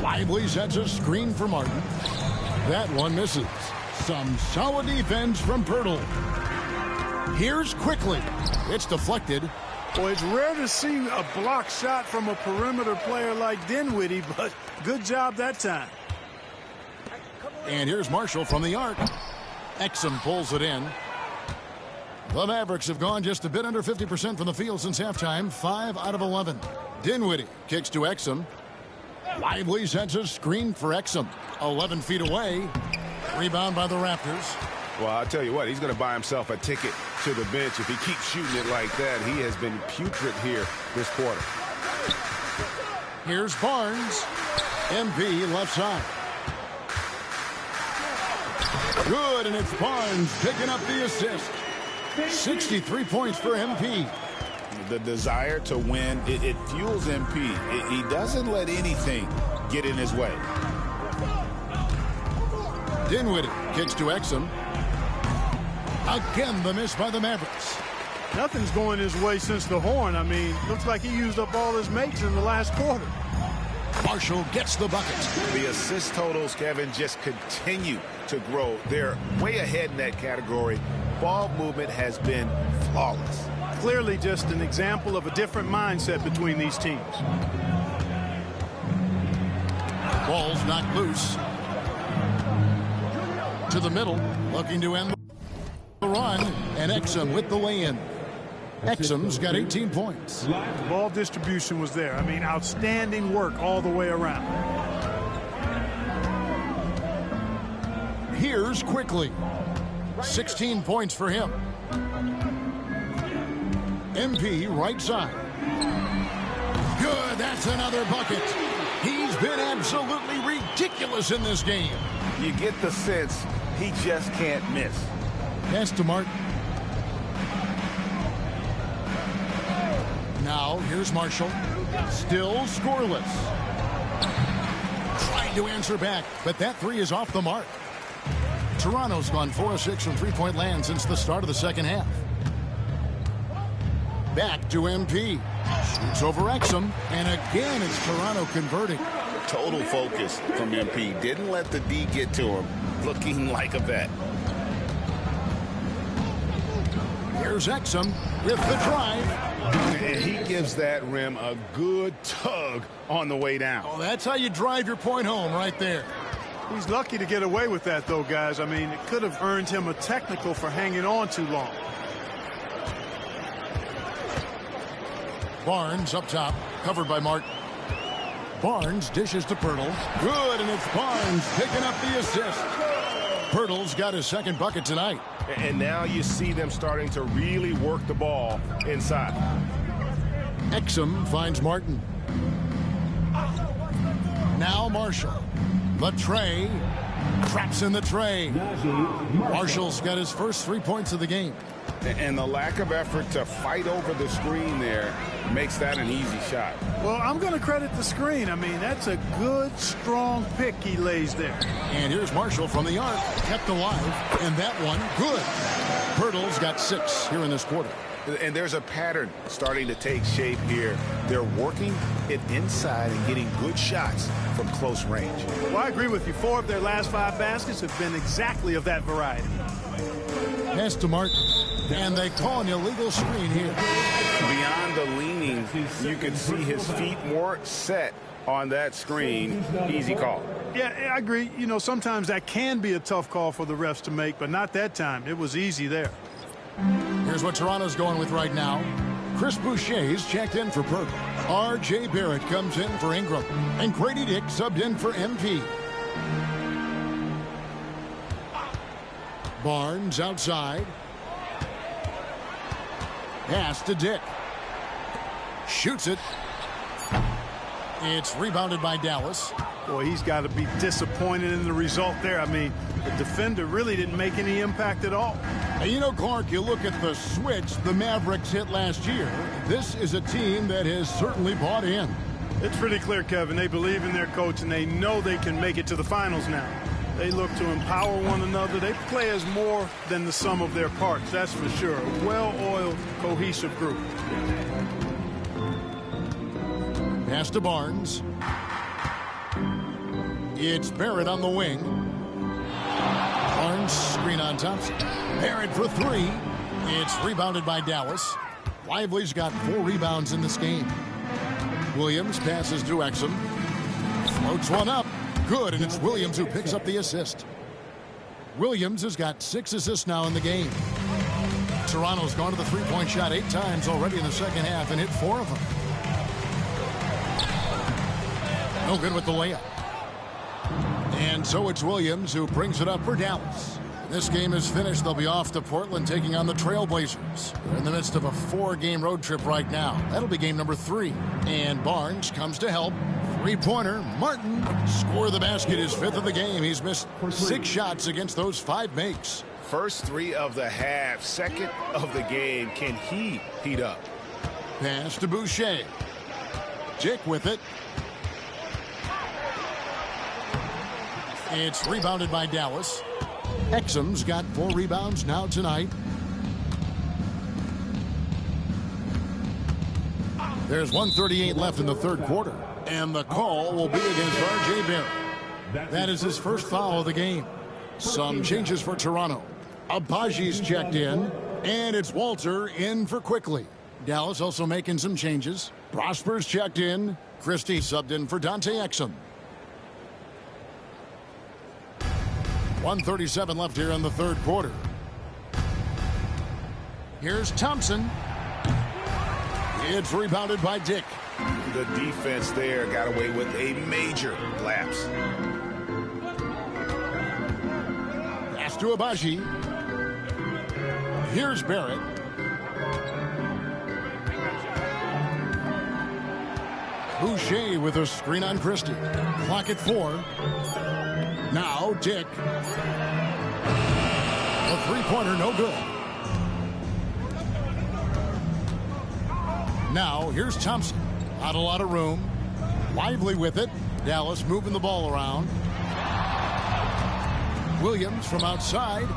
Lively sets a screen for Martin. That one misses. Some solid defense from Pirtle. Here's quickly. It's deflected. Boy, it's rare to see a block shot from a perimeter player like Dinwiddie, but good job that time. And here's Marshall from the arc. Exum pulls it in. The Mavericks have gone just a bit under 50% from the field since halftime. 5 out of 11. Dinwiddie kicks to Exum. Lively sets a screen for Exum. 11 feet away. Rebound by the Raptors. Well, I'll tell you what, he's going to buy himself a ticket to the bench. If he keeps shooting it like that, he has been putrid here this quarter. Here's Barnes. MP left side. Good, and it's Barnes picking up the assist. 63 points for MP. The desire to win, it fuels MP. He doesn't let anything get in his way. Dinwiddie kicks to Exum. Again, the miss by the Mavericks. Nothing's going his way since the horn. I mean, looks like he used up all his mates in the last quarter. Marshall gets the bucket. The assist totals, Kevin, just continue to grow. They're way ahead in that category. Ball movement has been flawless. Clearly just an example of a different mindset between these teams. Ball's knocked loose. To the middle, looking to end the run, and Exum with the lay-in. Exum's got 18 points. Ball distribution was there. I mean, outstanding work all the way around. Here's quickly. 16 points for him. MP right side. Good, that's another bucket. He's been absolutely ridiculous in this game. You get the sense he just can't miss. Pass to Martin. Now, here's Marshall. Still scoreless. Trying to answer back, but that 3 is off the mark. Toronto's gone 4 of 6 from three-point land since the start of the second half. Back to MP. Shoots over Exum. And again, it's Toronto converting. Total focus from MP. Didn't let the D get to him. Looking like a vet. Here's Exum with the drive. And he gives that rim a good tug on the way down. Oh, that's how you drive your point home right there. He's lucky to get away with that, though, guys. I mean, it could have earned him a technical for hanging on too long. Barnes up top, covered by Martin. Barnes dishes to Pirtle. Good, and it's Barnes picking up the assist. Pirtle's got his second bucket tonight. And now you see them starting to really work the ball inside. Exum finds Martin. Now Marshall. The tray. Traps in the tray. Marshall's got his first 3 points of the game. And the lack of effort to fight over the screen there makes that an easy shot. Well, I'm going to credit the screen. I mean, that's a good, strong pick he lays there. And here's Marshall from the arc. Kept alive. And that one, good. Pirtle's got 6 here in this quarter. And there's a pattern starting to take shape here. They're working it inside and getting good shots from close range. Well, I agree with you. 4 of their last 5 baskets have been exactly of that variety. Pass to Martin. And they call an illegal screen here. Beyond the leaning, you can see his feet more set on that screen. Easy call. Yeah, I agree. You know, sometimes that can be a tough call for the refs to make, but not that time. It was easy there. Here's what Toronto's going with right now. Chris Boucher's checked in for Perk. R.J. Barrett comes in for Ingram. And Grady Dick subbed in for MP. Barnes outside. Pass to Dick. Shoots it. It's rebounded by Dallas. Boy, he's got to be disappointed in the result there. I mean, the defender really didn't make any impact at all. And you know, Clark, you look at the switch the Mavericks hit last year. This is a team that has certainly bought in. It's pretty clear, Kevin. They believe in their coach, and they know they can make it to the finals now. They look to empower one another. They play as more than the sum of their parts, that's for sure. A well-oiled, cohesive group. Pass to Barnes. It's Barrett on the wing. Barnes, screen on Thompson. Barrett for 3. It's rebounded by Dallas. Lively's got 4 rebounds in this game. Williams passes to Exum. Floats one up. Good, and it's Williams who picks up the assist. Williams has got 6 assists now in the game. Toronto's gone to the three-point shot 8 times already in the second half and hit 4 of them. No good with the layup. And so it's Williams who brings it up for Dallas. This game is finished. They'll be off to Portland taking on the Trailblazers. They're in the midst of a 4-game road trip right now. That'll be game number 3. And Barnes comes to help. 3-pointer. Martin score the basket, his 5th of the game. He's missed 6 shots against those 5 makes. First 3 of the half, 2nd of the game. Can he heat up? Pass to Boucher. Dick with it. It's rebounded by Dallas. Exum's got 4 rebounds now tonight. There's 1:38 left in the third quarter. And the call will be against R.J. Barrett. That is his first foul of the game. Some changes for Toronto. Abaji's checked in. And it's Walter in for Quickley. Dallas also making some changes. Prosper's checked in. Christie subbed in for Dante Exum. 1:37 left here in the third quarter. Here's Thompson. It's rebounded by Dick. The defense there got away with a major lapse. Pass to Abaji. Here's Barrett. Boucher with a screen on Christie. Clock at 4. Now Dick. A 3-pointer, no good. Now here's Thompson. Not a lot of room. Lively with it. Dallas moving the ball around. Williams from outside.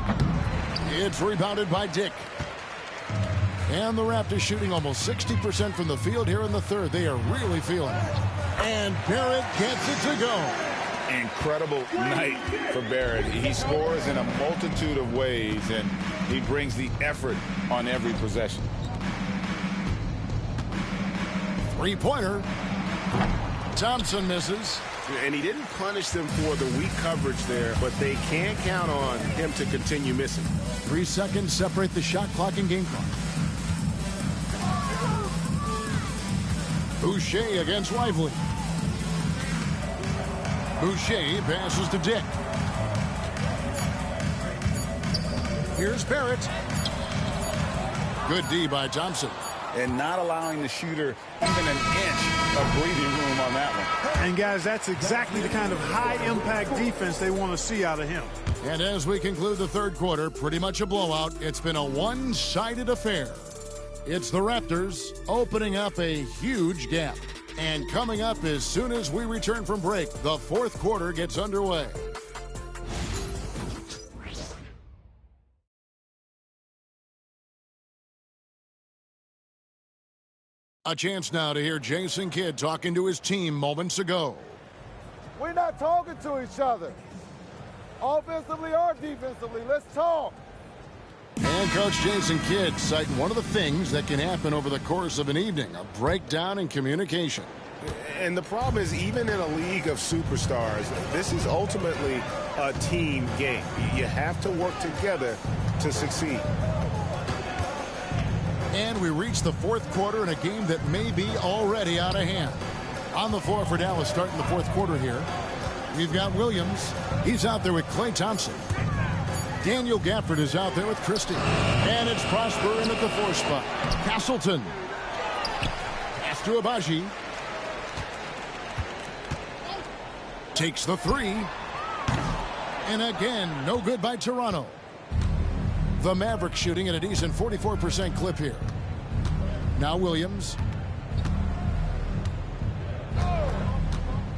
It's rebounded by Dick. And the Raptors shooting almost 60% from the field here in the third. They are really feeling it. And Barrett gets it to go. Incredible night for Barrett. He scores in a multitude of ways, and he brings the effort on every possession. Three-pointer. Thompson misses. And he didn't punish them for the weak coverage there, but they can count on him to continue missing. 3 seconds separate the shot clock and game clock. Boucher against Lively. Boucher passes to Dick. Here's Barrett. Good D by Thompson. And not allowing the shooter even an inch of breathing room on that one. And, guys, that's exactly the kind of high-impact defense they want to see out of him. And as we conclude the third quarter, pretty much a blowout. It's been a one-sided affair. It's the Raptors opening up a huge gap. And coming up as soon as we return from break, the fourth quarter gets underway. A chance now to hear Jason Kidd talking to his team moments ago. We're not talking to each other, offensively or defensively. Let's talk. And Coach Jason Kidd citing one of the things that can happen over the course of an evening, a breakdown in communication. And the problem is, even in a league of superstars, this is ultimately a team game. You have to work together to succeed. And we reach the fourth quarter in a game that may be already out of hand. On the floor for Dallas starting the fourth quarter here. We've got Williams. He's out there with Klay Thompson. Daniel Gafford is out there with Christie. And it's Prosper in at the 4 spot. Castleton. Pass to Abaji. Takes the 3. And again, no good by Toronto. The Mavericks shooting at a decent 44% clip here. Now Williams.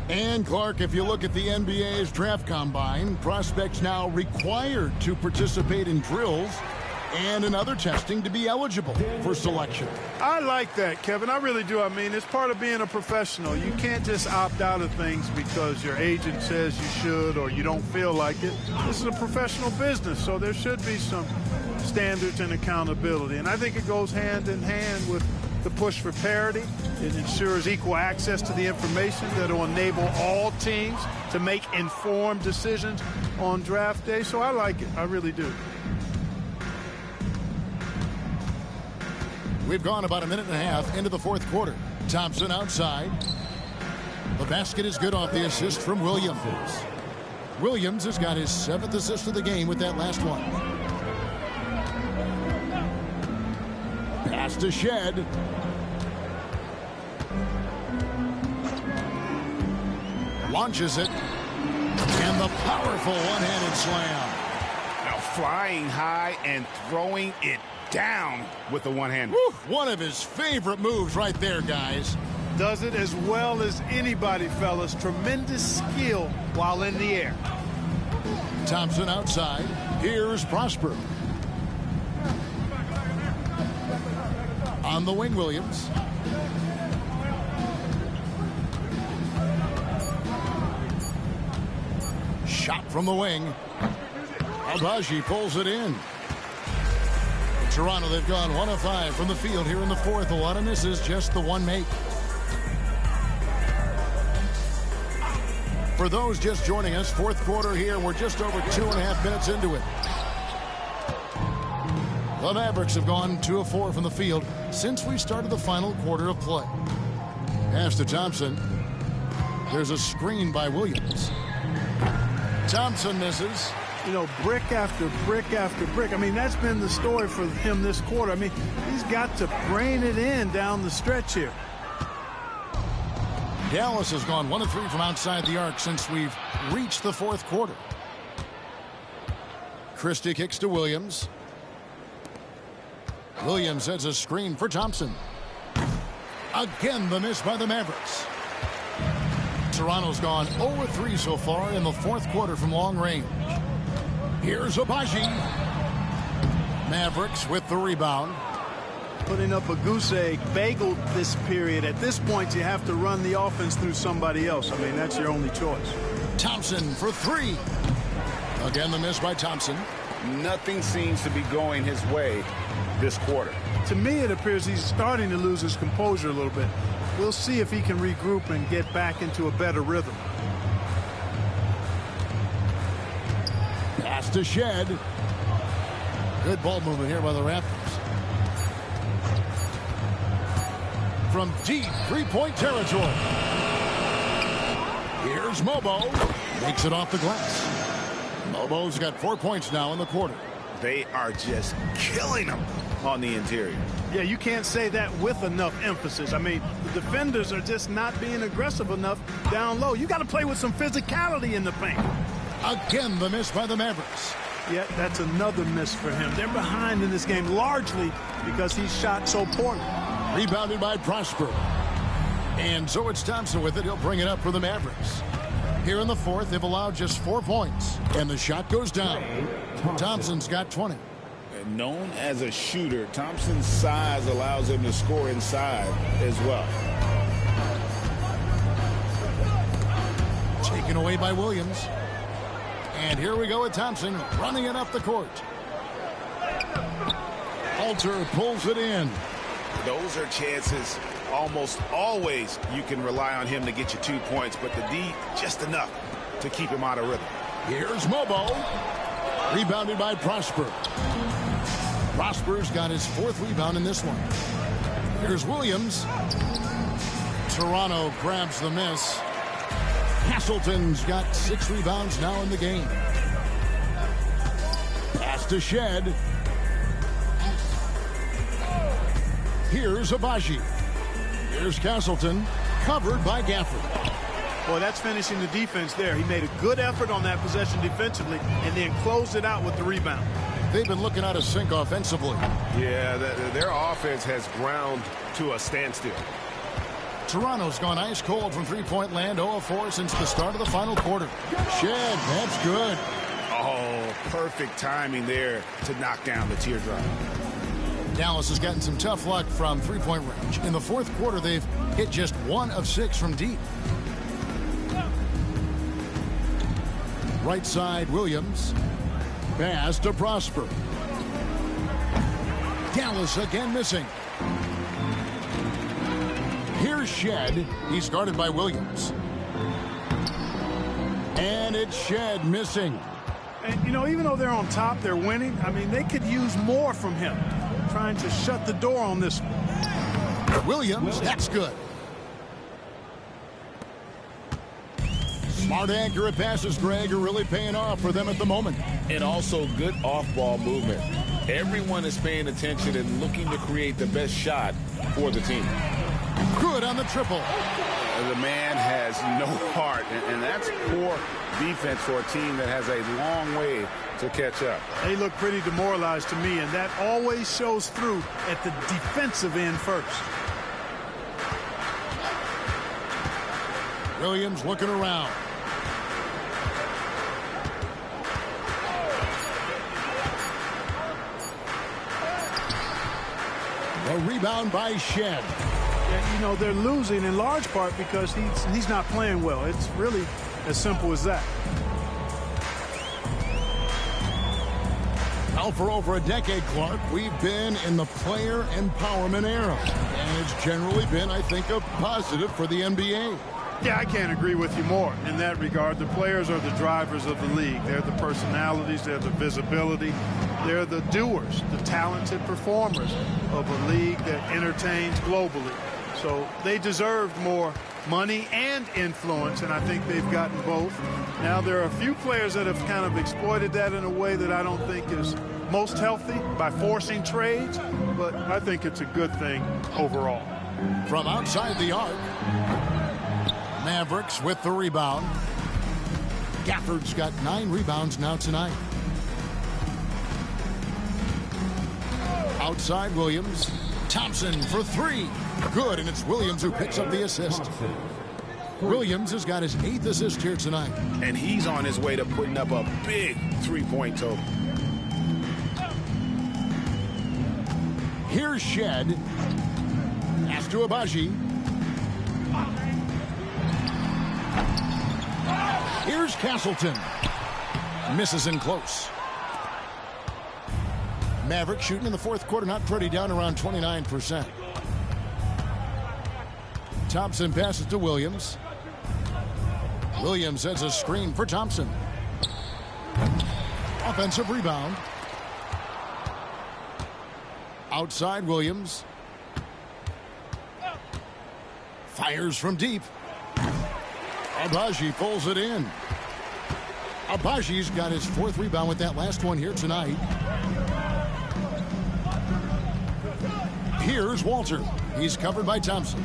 And Clark, if you look at the NBA's draft combine, prospects now required to participate in drills and in other testing to be eligible for selection. I like that, Kevin. I really do. I mean, it's part of being a professional. You can't just opt out of things because your agent says you should or you don't feel like it. This is a professional business, so there should be some standards and accountability. And I think it goes hand in hand with the push for parity. It ensures equal access to the information that will enable all teams to make informed decisions on draft day. So I like it. I really do. We've gone about a minute and a half into the fourth quarter. Thompson outside. The basket is good off the assist from Williams. Williams has got his 7th assist of the game with that last one. Pass to Shed. Launches it. And the powerful one-handed slam. Now flying high and throwing it down with the one-hand. One of his favorite moves right there, guys. Does it as well as anybody, fellas. Tremendous skill while in the air. Thompson outside. Here's Prosper. On the wing, Williams. Shot from the wing. Abaji pulls it in. Toronto, they've gone 1 of 5 from the field here in the fourth. A lot of misses, just the one make. For those just joining us, fourth quarter here. We're just over 2.5 minutes into it. The Mavericks have gone 2 of 4 from the field since we started the final quarter of play. Pass to Thompson. There's a screen by Williams. Thompson misses. You know, brick after brick after brick. I mean, that's been the story for him this quarter. I mean, he's got to brain it in down the stretch here. Dallas has gone 1 of 3 from outside the arc since we've reached the fourth quarter. Christie kicks to Williams. Williams sets a screen for Thompson. Again, the miss by the Mavericks. Toronto's gone 0-3 so far in the fourth quarter from long range. Here's Abaji. Mavericks with the rebound. putting up a goose egg, bageled this period. At this point, you have to run the offense through somebody else. I mean, that's your only choice. Thompson for three. Again, the miss by Thompson. Nothing seems to be going his way this quarter. To me, it appears he's starting to lose his composure a little bit. We'll see if he can regroup and get back into a better rhythm. Pass to Shed. Good ball movement here by the Raptors. From deep three-point territory. Here's Mobo. Makes it off the glass. Mobo's got 4 points now in the quarter. They are just killing him on the interior. Yeah, you can't say that with enough emphasis. I mean, the defenders are just not being aggressive enough down low. You got to play with some physicality in the paint. Again, the miss by the Mavericks. Yeah, that's another miss for him. They're behind in this game largely because he shot so poorly. Rebounded by Prosper. And so it's Thompson with it. He'll bring it up for the Mavericks. Here in the fourth, they've allowed just 4 points. And the shot goes down. Thompson's got 20. Known as a shooter, Thompson's size allows him to score inside as well. Taken away by Williams. And here we go with Thompson running it up the court. Alter pulls it in. Those are chances almost always you can rely on him to get you 2 points, but the D just enough to keep him out of rhythm. Here's Mobo. Rebounded by Prosper. Prosper's got his 4th rebound in this one. Here's Williams. Toronto grabs the miss. Castleton's got 6 rebounds now in the game. Pass to Shed. Here's Abaji. Here's Castleton, covered by Gafford. Boy, that's finishing the defense there. He made a good effort on that possession defensively and then closed it out with the rebound. They've been looking out of sync offensively. Yeah, their offense has ground to a standstill. Toronto's gone ice cold from three-point land, 0 of 4 since the start of the final quarter. Shed, that's good. Oh, perfect timing there to knock down the teardrop. Dallas has gotten some tough luck from three-point range. In the fourth quarter, they've hit just 1 of 6 from deep. Right side, Williams. Pass to Prosper. Dallas again missing. Here's Shed. He's guarded by Williams. And it's Shed missing. And, you know, even though they're on top, they're winning. I mean, they could use more from him. Trying to shut the door on this one. Williams, that's good. Smart, accurate passes, Greg, are really paying off for them at the moment. And also good off-ball movement. Everyone is paying attention and looking to create the best shot for the team. Good on the triple. The man has no heart, and that's poor defense for a team that has a long way to catch up. They look pretty demoralized to me, and that always shows through at the defensive end first. Williams looking around. A rebound by Shed. Yeah, you know, they're losing in large part because he's not playing well. It's really as simple as that. Now for over a decade, Clark, we've been in the player empowerment era. And it's generally been, I think, a positive for the NBA. Yeah, I can't agree with you more in that regard. The players are the drivers of the league. They're the personalities. They're the visibility. They're the doers, the talented performers of a league that entertains globally. So they deserved more money and influence, and I think they've gotten both. Now, there are a few players that have kind of exploited that in a way that I don't think is most healthy by forcing trades, but I think it's a good thing overall. From outside the arc, Mavericks with the rebound. Gafford's got 9 rebounds now tonight. Outside Williams. Thompson for 3. Good, and it's Williams who picks up the assist. Williams has got his 8th assist here tonight. And he's on his way to putting up a big 3-point total. Here's Shed. Pass to Abaji. Here's Castleton. Misses in close. Maverick shooting in the fourth quarter, not pretty, down around 29%. Thompson passes to Williams. Williams sets a screen for Thompson. Offensive rebound. Outside Williams. Fires from deep. Abaji pulls it in. Abaji's got his fourth rebound with that last one here tonight. Here's Walter. He's covered by Thompson.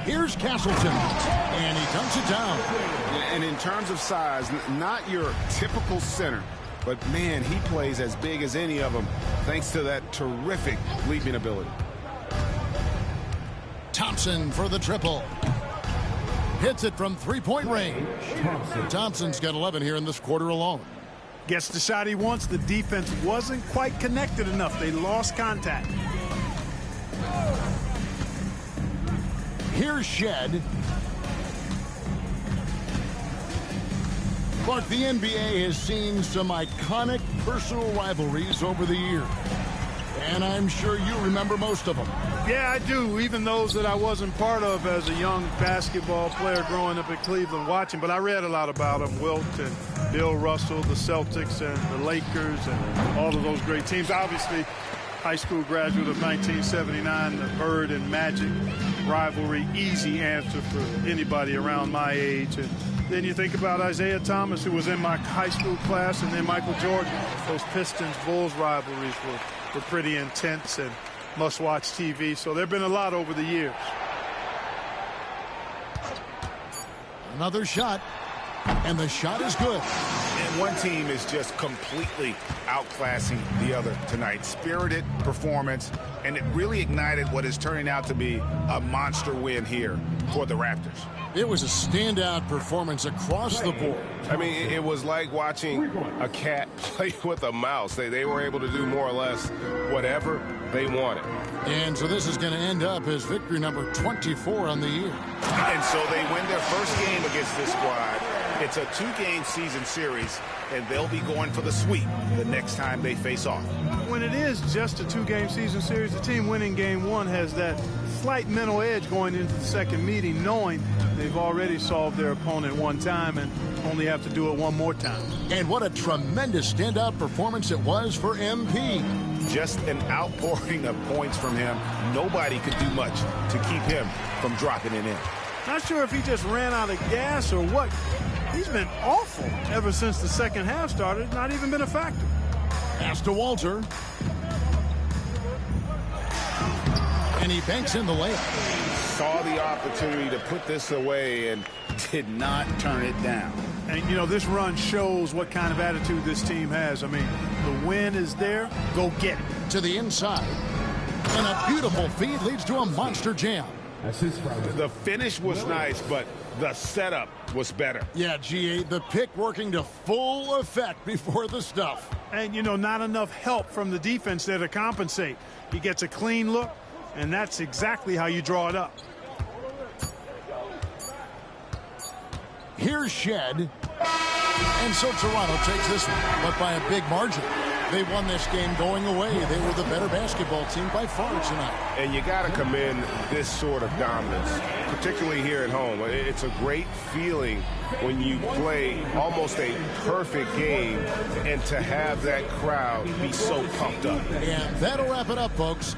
Here's Castleton. And he dunks it down. And in terms of size, not your typical center. But, man, he plays as big as any of them thanks to that terrific leaping ability. Thompson for the triple. Hits it from three-point range. Thompson's got 11 here in this quarter alone. Gets the shot he wants. The defense wasn't quite connected enough. They lost contact. Here's Shed. Clark, the NBA has seen some iconic personal rivalries over the years. And I'm sure you remember most of them. Yeah, I do, even those that I wasn't part of as a young basketball player growing up in Cleveland watching. But I read a lot about them. Wilt and Bill Russell, the Celtics and the Lakers and all of those great teams. Obviously, high school graduate of 1979, the Bird and Magic rivalry, easy answer for anybody around my age. And then you think about Isaiah Thomas, who was in my high school class, and then Michael Jordan. Those Pistons-Bulls rivalries were pretty intense and must-watch TV. So there have been a lot over the years. Another shot, and the shot is good. And one team is just completely outclassing the other tonight. Spirited performance, and it really ignited what is turning out to be a monster win here for the Raptors. It was a standout performance across the board. I mean, it was like watching a cat play with a mouse. They were able to do more or less whatever they wanted. And so this is going to end up as victory number 24 on the year. And so they win their first game against this squad. It's a two-game season series, and they'll be going for the sweep the next time they face off. When it is just a two-game season series, the team winning game one has that slight mental edge going into the second meeting, knowing they've already solved their opponent one time and only have to do it one more time. And what a tremendous standout performance it was for MP. Just an outpouring of points from him. Nobody could do much to keep him from dropping it in. Not sure if he just ran out of gas or what. He's been awful ever since the second half started. Not even been a factor. Pass to Walter. And he banks in the layup. Saw the opportunity to put this away and did not turn it down. And, you know, this run shows what kind of attitude this team has. I mean, the win is there. Go get it. To the inside. And a beautiful feed leads to a monster jam. The finish was nice, but the setup was better. Yeah, G8, the pick working to full effect before the stuff. And, you know, not enough help from the defense there to compensate. He gets a clean look, and that's exactly how you draw it up. Here's Shed. And so Toronto takes this one, but by a big margin. They won this game going away. They were the better basketball team by far tonight. And you got to commend this sort of dominance, particularly here at home. It's a great feeling when you play almost a perfect game and to have that crowd be so pumped up. And that'll wrap it up, folks.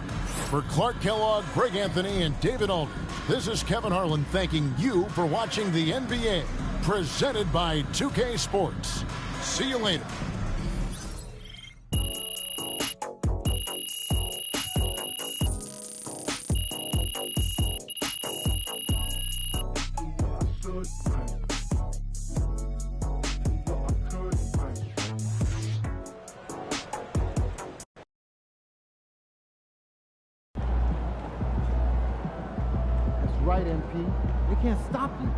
For Clark Kellogg, Greg Anthony, and David Aldridge, this is Kevin Harlan thanking you for watching the NBA, presented by 2K Sports. See you later. Right, MP. They can't stop you.